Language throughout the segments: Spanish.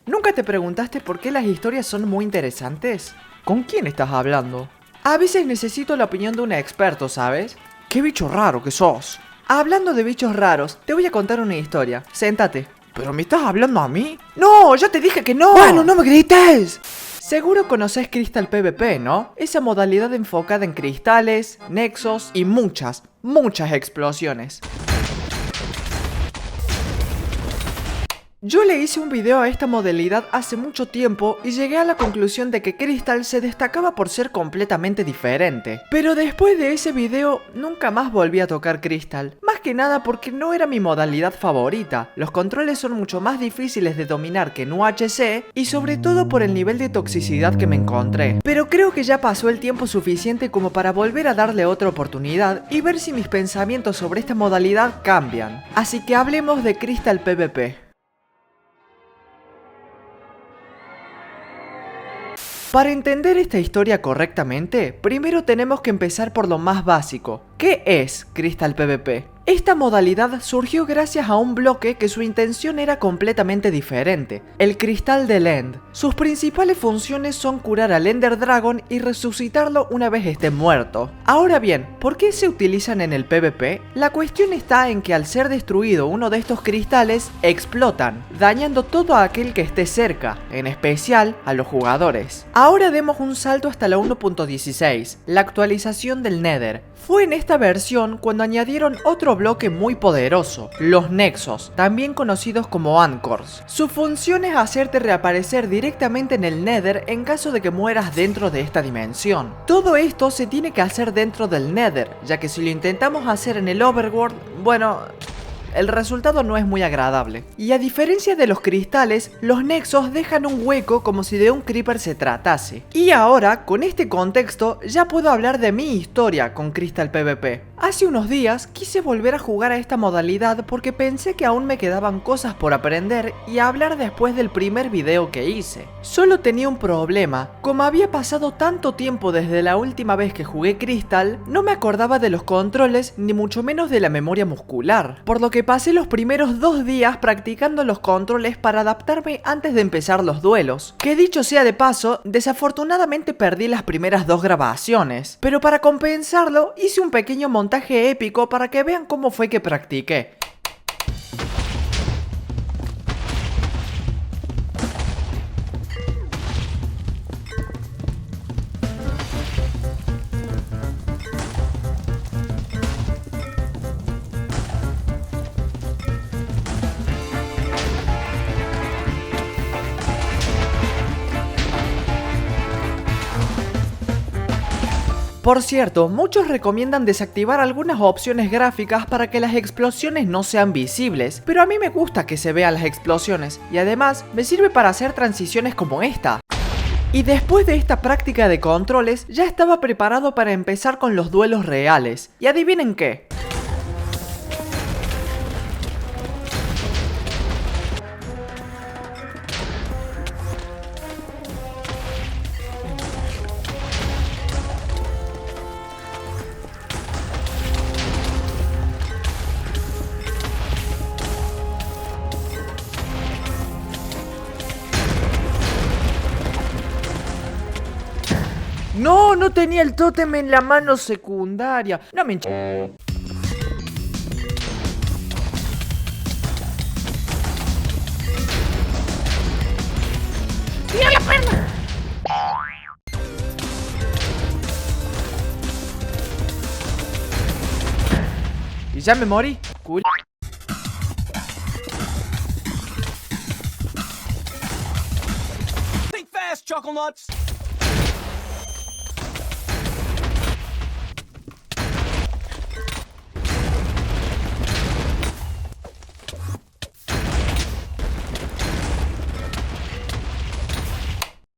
¿Nunca te preguntaste por qué las historias son muy interesantes? ¿Con quién estás hablando? A veces necesito la opinión de un experto, ¿sabes? ¡Qué bicho raro que sos! Hablando de bichos raros, te voy a contar una historia. Séntate. ¿Pero me estás hablando a mí? ¡No! ¡Ya te dije que no! ¡Bueno, no me grites! Seguro conoces Crystal PvP, ¿no? Esa modalidad enfocada en cristales, nexos y muchas explosiones. Yo le hice un video a esta modalidad hace mucho tiempo y llegué a la conclusión de que Crystal se destacaba por ser completamente diferente. Pero después de ese video nunca más volví a tocar Crystal. Más que nada porque no era mi modalidad favorita. Los controles son mucho más difíciles de dominar que en UHC y sobre todo por el nivel de toxicidad que me encontré. Pero creo que ya pasó el tiempo suficiente como para volver a darle otra oportunidad y ver si mis pensamientos sobre esta modalidad cambian. Así que hablemos de Crystal PvP. Para entender esta historia correctamente, primero tenemos que empezar por lo más básico. ¿Qué es Crystal PvP? Esta modalidad surgió gracias a un bloque que su intención era completamente diferente, el Cristal del End. Sus principales funciones son curar al Ender Dragon y resucitarlo una vez esté muerto. Ahora bien, ¿por qué se utilizan en el PvP? La cuestión está en que al ser destruido uno de estos cristales, explotan, dañando todo aquel que esté cerca, en especial a los jugadores. Ahora demos un salto hasta la 1.16, la actualización del Nether. Fue en esta versión cuando añadieron otro bloque muy poderoso, los Nexos, también conocidos como Anchors. Su función es hacerte reaparecer directamente en el Nether en caso de que mueras dentro de esta dimensión. Todo esto se tiene que hacer dentro del Nether, ya que si lo intentamos hacer en el Overworld, bueno, el resultado no es muy agradable. Y a diferencia de los cristales, los nexos dejan un hueco como si de un creeper se tratase. Y ahora, con este contexto, ya puedo hablar de mi historia con Crystal PvP. Hace unos días quise volver a jugar a esta modalidad porque pensé que aún me quedaban cosas por aprender y hablar después del primer video que hice. Solo tenía un problema, como había pasado tanto tiempo desde la última vez que jugué Crystal, no me acordaba de los controles ni mucho menos de la memoria muscular, por lo que pasé los primeros 2 días practicando los controles para adaptarme antes de empezar los duelos. Que dicho sea de paso, desafortunadamente perdí las primeras 2 grabaciones, pero para compensarlo hice un pequeño montaje épico para que vean cómo fue que practiqué. Por cierto, muchos recomiendan desactivar algunas opciones gráficas para que las explosiones no sean visibles, pero a mí me gusta que se vean las explosiones y además me sirve para hacer transiciones como esta. Y después de esta práctica de controles, ya estaba preparado para empezar con los duelos reales. ¿Y adivinen qué? No, no tenía el tótem en la mano secundaria. No me ¡Tira la perna! Y ya me morí. Cool. Think fast, Chuckle Nuts!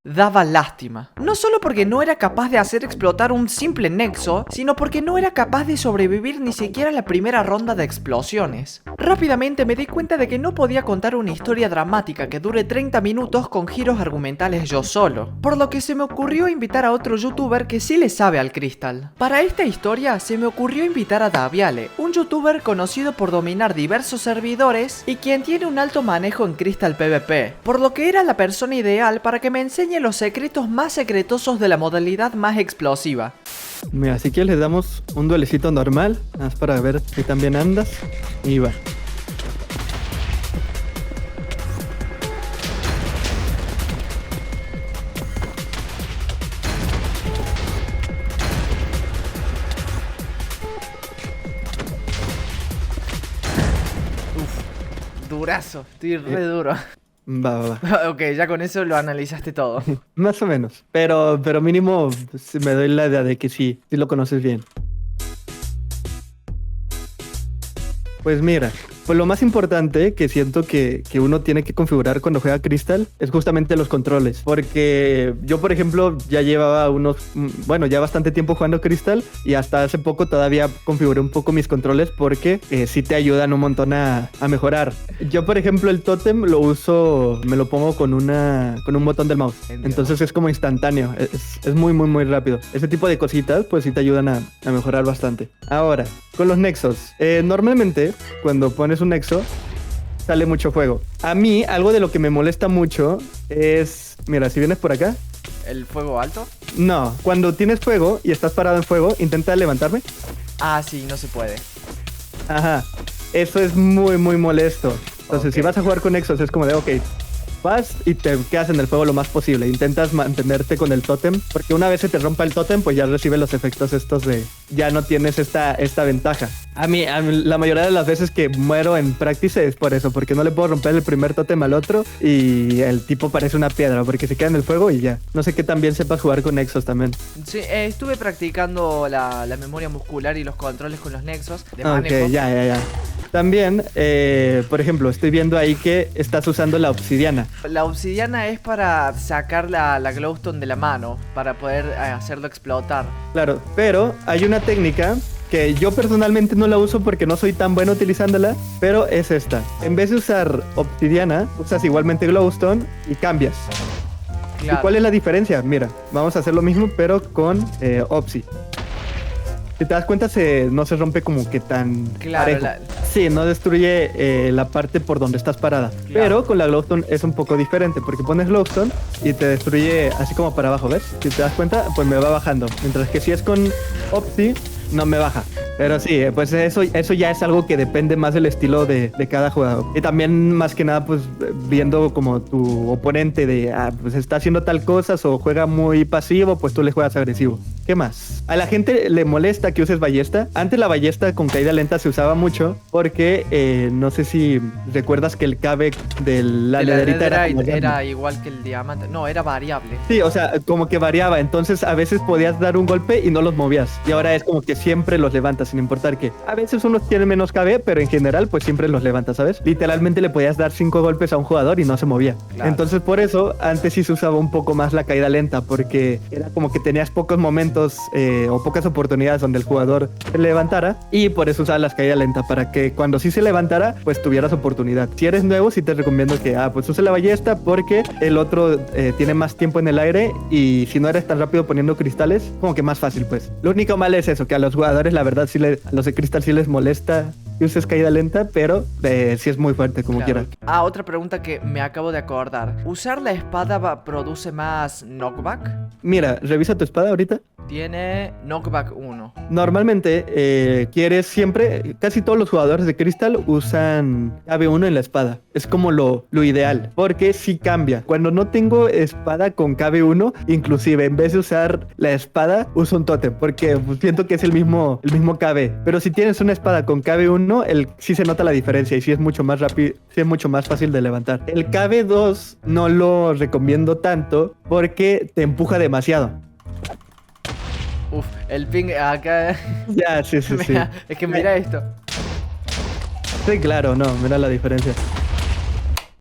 Daba lástima. No solo porque no era capaz de hacer explotar un simple nexo, sino porque no era capaz de sobrevivir ni siquiera la primera ronda de explosiones. Rápidamente me di cuenta de que no podía contar una historia dramática que dure 30 minutos con giros argumentales yo solo, por lo que se me ocurrió invitar a otro youtuber que sí le sabe al Crystal. Para esta historia se me ocurrió invitar a Daviale, un youtuber conocido por dominar diversos servidores y quien tiene un alto manejo en Crystal PvP, por lo que era la persona ideal para que me enseñe los secretos más secretosos de la modalidad más explosiva. Mira, si quieres le damos un duelecito normal, nada más para ver si también andas. Y va. Durazo, estoy re duro. Va. Ok, ya con eso lo analizaste todo. Más o menos. Pero mínimo me doy la idea de que sí lo conoces bien. Pues mira, pues lo más importante que siento que uno tiene que configurar cuando juega Crystal es justamente los controles. Porque yo, por ejemplo, ya llevaba ya bastante tiempo jugando Crystal y hasta hace poco todavía configuré un poco mis controles porque sí te ayudan un montón a mejorar. Yo, por ejemplo, el tótem lo uso, me lo pongo con un botón del mouse. Entiendo. Entonces es como instantáneo, es muy, muy, muy rápido. Ese tipo de cositas, pues sí te ayudan a mejorar bastante. Ahora, con los nexos. Normalmente, cuando pones un nexo, sale mucho fuego. A mí, algo de lo que me molesta mucho es... Mira, si vienes por acá... ¿El fuego alto? No, cuando tienes fuego y estás parado en fuego, intenta levantarme. Ah, sí, no se puede. Ajá, eso es muy, muy molesto. Entonces, Ok. si vas a jugar con nexos, es como de, ok, vas y te quedas en el fuego lo más posible. Intentas mantenerte con el tótem, porque una vez se te rompa el tótem, pues ya recibes los efectos estos de... Ya no tienes esta ventaja. A mí, la mayoría de las veces que muero en practice es por eso, porque no le puedo romper el primer tótem al otro y el tipo parece una piedra, porque se queda en el fuego y ya. No sé qué tan bien sepas jugar con nexos también. Sí, estuve practicando la memoria muscular y los controles con los nexos de Ok, manejo. ya. También, por ejemplo, estoy viendo ahí que estás usando la obsidiana. La obsidiana es para sacar la glowstone de la mano, para poder hacerlo explotar. Claro, pero hay una técnica que yo personalmente no la uso porque no soy tan bueno utilizándola, pero es esta. En vez de usar obsidiana, usas igualmente glowstone y cambias. Claro. ¿Y cuál es la diferencia? Mira, vamos a hacer lo mismo, pero con Opsi. Si te das cuenta, no se rompe como que tan Claro, parejo. Sí, no destruye la parte por donde estás parada. Claro. Pero con la glowstone es un poco diferente, porque pones glowstone y te destruye así como para abajo, ¿ves? Si te das cuenta, pues me va bajando. Mientras que si es con Opsi, no me baja. Pero sí, pues eso ya es algo que depende más del estilo de cada jugador. Y también más que nada, pues viendo como tu oponente pues está haciendo tal cosa o juega muy pasivo, pues tú le juegas agresivo. ¿Qué más? A la gente le molesta que uses ballesta. Antes la ballesta con caída lenta se usaba mucho porque no sé si recuerdas que el cabe de la De la nederita netherite era era igual que el diamante. No, era variable. Sí, o sea, como que variaba. Entonces a veces podías dar un golpe y no los movías. Y ahora es como que siempre los levantas, sin importar que a veces unos tienen menos KB, pero en general pues siempre los levantas, ¿sabes? Literalmente le podías dar 5 golpes a un jugador y no se movía. Claro. Entonces por eso antes sí se usaba un poco más la caída lenta, porque era como que tenías pocos momentos o pocas oportunidades donde el jugador se levantara, y por eso usaba las caídas lentas, para que cuando sí se levantara pues tuvieras oportunidad. Si eres nuevo, sí te recomiendo que pues use la ballesta, porque el otro tiene más tiempo en el aire y si no eres tan rápido poniendo cristales, como que más fácil pues. Lo único malo es eso, que a los jugadores la verdad a los de cristal sí les molesta que uses caída lenta, pero sí es muy fuerte como Claro. quiera. Ah, otra pregunta que me acabo de acordar. ¿Usar la espada produce más knockback? Mira, revisa tu espada ahorita. Tiene knockback 1. Normalmente quieres siempre, casi todos los jugadores de Crystal usan KB1 en la espada. Es como lo ideal, porque sí cambia. Cuando no tengo espada con KB1, inclusive en vez de usar la espada, uso un tótem, porque pues, siento que es el mismo KB. Pero si tienes una espada con KB1, sí se nota la diferencia y sí es mucho más rápido, sí es mucho más fácil de levantar. El KB2 no lo recomiendo tanto porque te empuja demasiado. Uf, el ping acá. Ya, sí. Mira, es que mira esto. Sí, claro, no, mira la diferencia.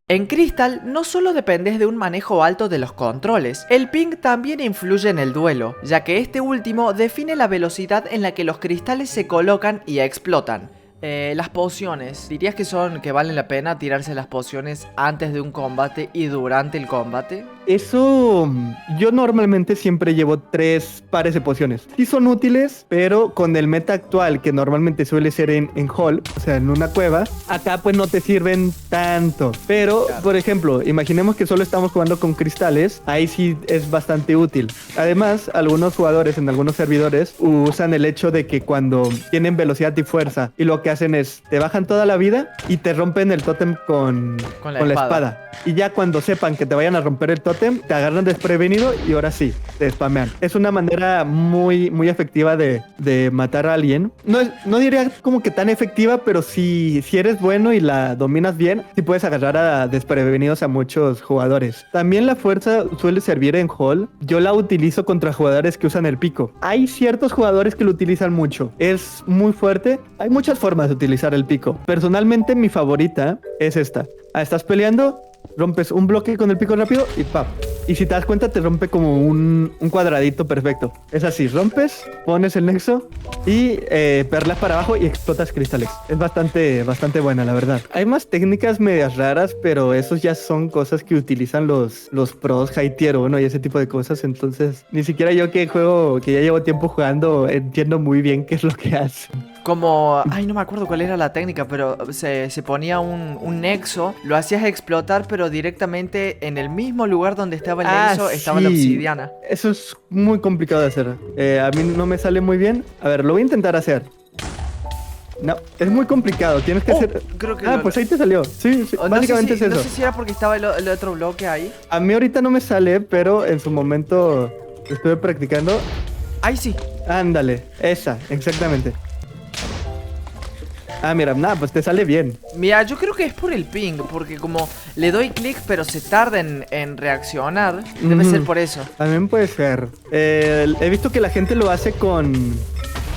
En Crystal no solo dependes de un manejo alto de los controles, el ping también influye en el duelo, ya que este último define la velocidad en la que los cristales se colocan y explotan. Las pociones, ¿dirías que valen la pena tirarse las pociones antes de un combate y durante el combate? Eso, yo normalmente siempre llevo 3 pares de pociones. Sí son útiles, pero con el meta actual, que normalmente suele ser en hall, o sea, en una cueva, acá pues no te sirven tanto. Pero, claro, por ejemplo, imaginemos que solo estamos jugando con cristales, ahí sí es bastante útil. Además, algunos jugadores en algunos servidores usan el hecho de que cuando tienen velocidad y fuerza, y lo que hacen es, te bajan toda la vida y te rompen el tótem con la espada. Y ya cuando sepan que te vayan a romper el tótem, te agarran desprevenido y ahora sí, te spamean. Es una manera muy, muy efectiva de matar a alguien. No diría como que tan efectiva, pero si eres bueno y la dominas bien, sí puedes agarrar a desprevenidos a muchos jugadores. También la fuerza suele servir en hall. Yo la utilizo contra jugadores que usan el pico. Hay ciertos jugadores que lo utilizan mucho. Es muy fuerte. Hay muchas formas de utilizar el pico. Personalmente, mi favorita es esta. Estás peleando, rompes un bloque con el pico rápido y ¡pap! Y si te das cuenta, te rompe como un cuadradito perfecto. Es así, rompes, pones el nexo y perlas para abajo y explotas cristales. Es bastante buena, la verdad. Hay más técnicas medias raras, pero esos ya son cosas que utilizan los pros high tier 1 y ese tipo de cosas. Entonces, ni siquiera yo que ya llevo tiempo jugando, entiendo muy bien qué es lo que hacen. Como... Ay, no me acuerdo cuál era la técnica, pero se ponía un nexo, lo hacías explotar, pero directamente en el mismo lugar donde estaba el nexo estaba la obsidiana. Eso es muy complicado de hacer. A mí no me sale muy bien. A ver, lo voy a intentar hacer. No, es muy complicado. Tienes que hacer... Creo que pues ahí te salió. Sí, básicamente es eso. No sé si era porque estaba el otro bloque ahí. A mí ahorita no me sale, pero en su momento estuve practicando. Ahí sí. Ándale, esa, exactamente. Mira, nada, pues te sale bien. Mira, yo creo que es por el ping, porque como le doy clic pero se tarda en reaccionar, debe ser por eso. También puede ser. He visto que la gente lo hace con...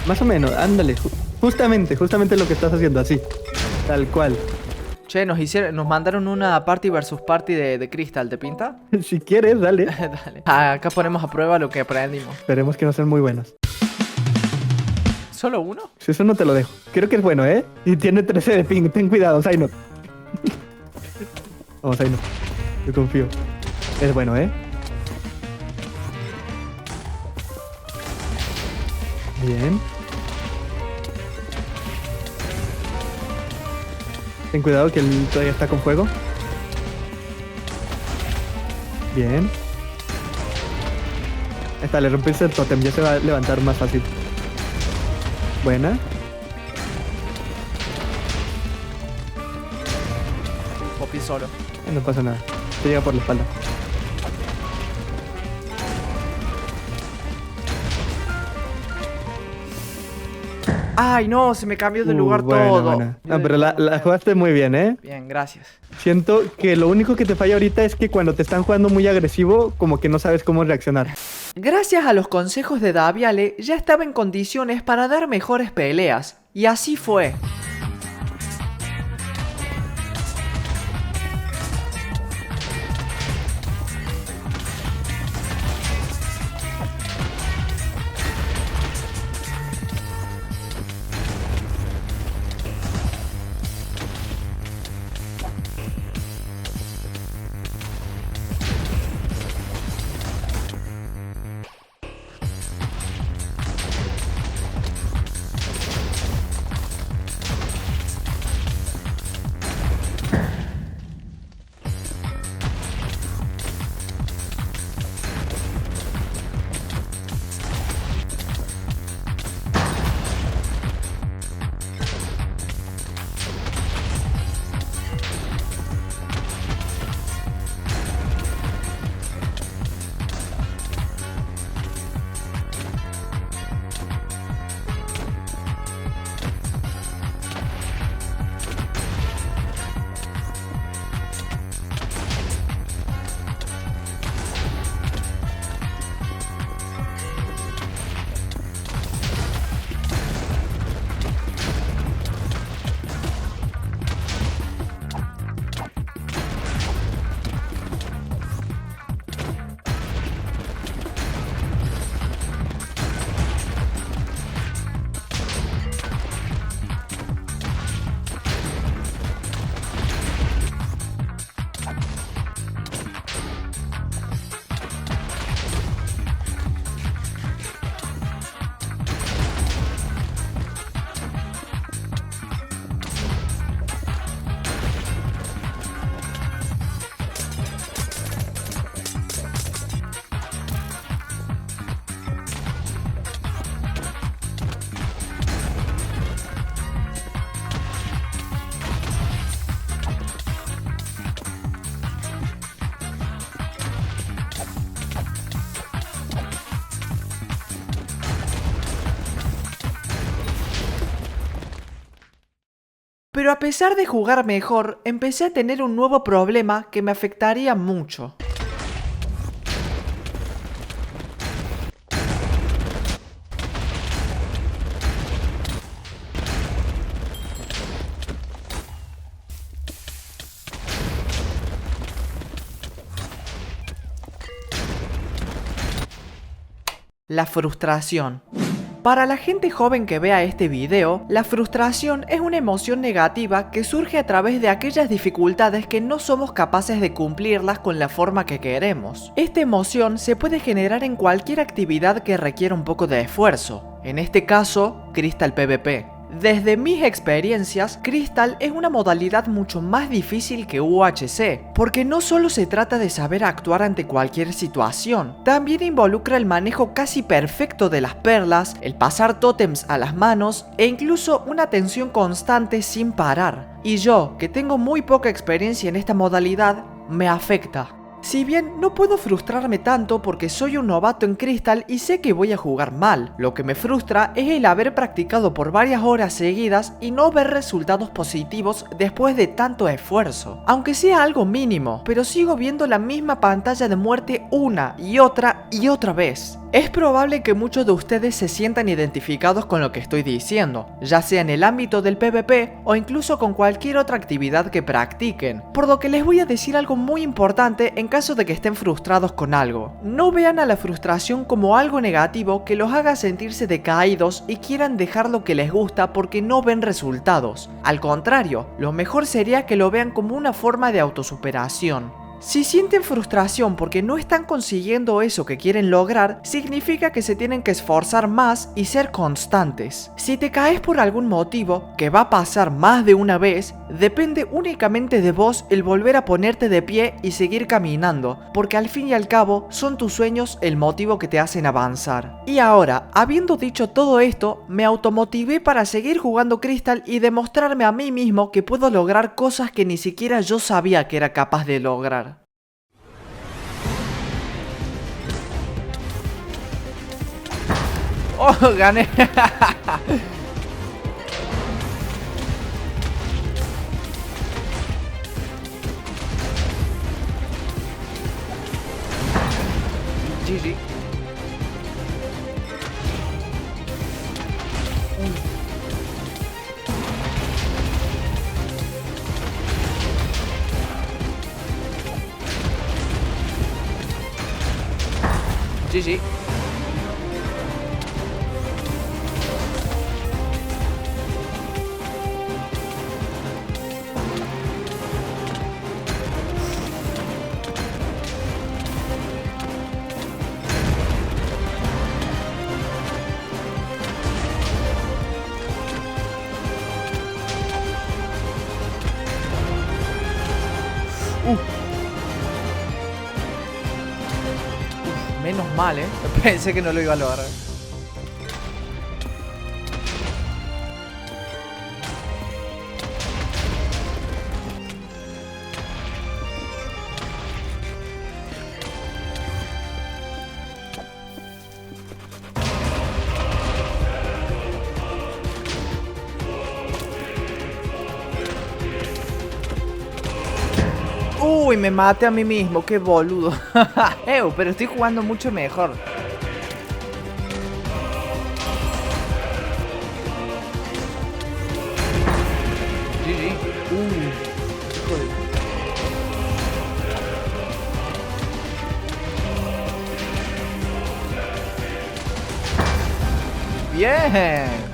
Más o menos, ándale. Justamente lo que estás haciendo, así. Tal cual. Che, nos mandaron una party versus party de Crystal, ¿te pinta? Si quieres, dale. Dale. Acá ponemos a prueba lo que aprendimos. Esperemos que no sean muy buenos. ¿Solo uno? Si eso no te lo dejo. Creo que es bueno, ¿eh? Y tiene 13 de ping. Ten cuidado, Zaino. Vamos, Zaino. Yo confío. Es bueno, ¿eh? Bien. Ten cuidado que él todavía está con fuego. Bien. Ahí está, le rompiste el tótem. Ya se va a levantar más fácil. Buena. Poppy solo. No pasa nada. Te llega por la espalda. Ay, no, se me cambió de lugar todo. Buena. No, pero la jugaste muy bien, ¿eh? Bien, gracias. Siento que lo único que te falla ahorita es que cuando te están jugando muy agresivo, como que no sabes cómo reaccionar. Gracias a los consejos de Daviale, ya estaba en condiciones para dar mejores peleas. Y así fue. Pero a pesar de jugar mejor, empecé a tener un nuevo problema que me afectaría mucho. La frustración. Para la gente joven que vea este video, la frustración es una emoción negativa que surge a través de aquellas dificultades que no somos capaces de cumplirlas con la forma que queremos. Esta emoción se puede generar en cualquier actividad que requiera un poco de esfuerzo. En este caso, Crystal PvP. Desde mis experiencias, Crystal es una modalidad mucho más difícil que UHC, porque no solo se trata de saber actuar ante cualquier situación, también involucra el manejo casi perfecto de las perlas, el pasar tótems a las manos e incluso una atención constante sin parar. Y yo, que tengo muy poca experiencia en esta modalidad, me afecta. Si bien no puedo frustrarme tanto porque soy un novato en Crystal y sé que voy a jugar mal, lo que me frustra es el haber practicado por varias horas seguidas y no ver resultados positivos después de tanto esfuerzo. Aunque sea algo mínimo, pero sigo viendo la misma pantalla de muerte una y otra vez. Es probable que muchos de ustedes se sientan identificados con lo que estoy diciendo, ya sea en el ámbito del PvP o incluso con cualquier otra actividad que practiquen, por lo que les voy a decir algo muy importante en caso de que estén frustrados con algo. No vean a la frustración como algo negativo que los haga sentirse decaídos y quieran dejar lo que les gusta porque no ven resultados. Al contrario, lo mejor sería que lo vean como una forma de autosuperación. Si sienten frustración porque no están consiguiendo eso que quieren lograr, significa que se tienen que esforzar más y ser constantes. Si te caes por algún motivo, que va a pasar más de una vez, depende únicamente de vos el volver a ponerte de pie y seguir caminando, porque al fin y al cabo son tus sueños el motivo que te hacen avanzar. Y ahora, habiendo dicho todo esto, me automotivé para seguir jugando Crystal y demostrarme a mí mismo que puedo lograr cosas que ni siquiera yo sabía que era capaz de lograr. ¡Oh, gané! GG. GG. Menos mal, pensé que no lo iba a lograr. Uy, me maté a mí mismo, qué boludo. Pero estoy jugando mucho mejor. GG. Joder. Bien.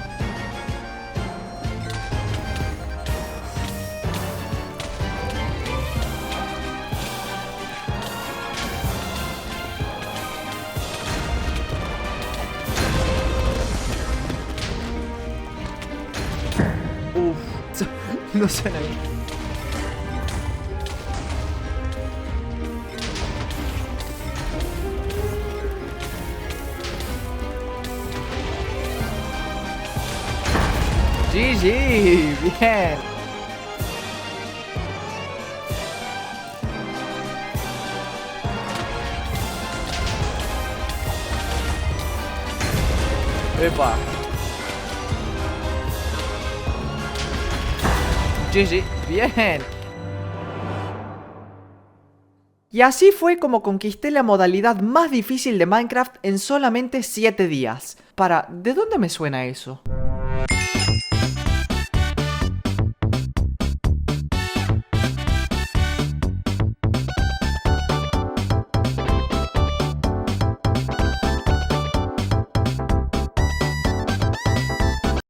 No suena bien. GG, bien. Epa. GG, bien. Y así fue como conquisté la modalidad más difícil de Minecraft en solamente 7 días. ¿De dónde me suena eso?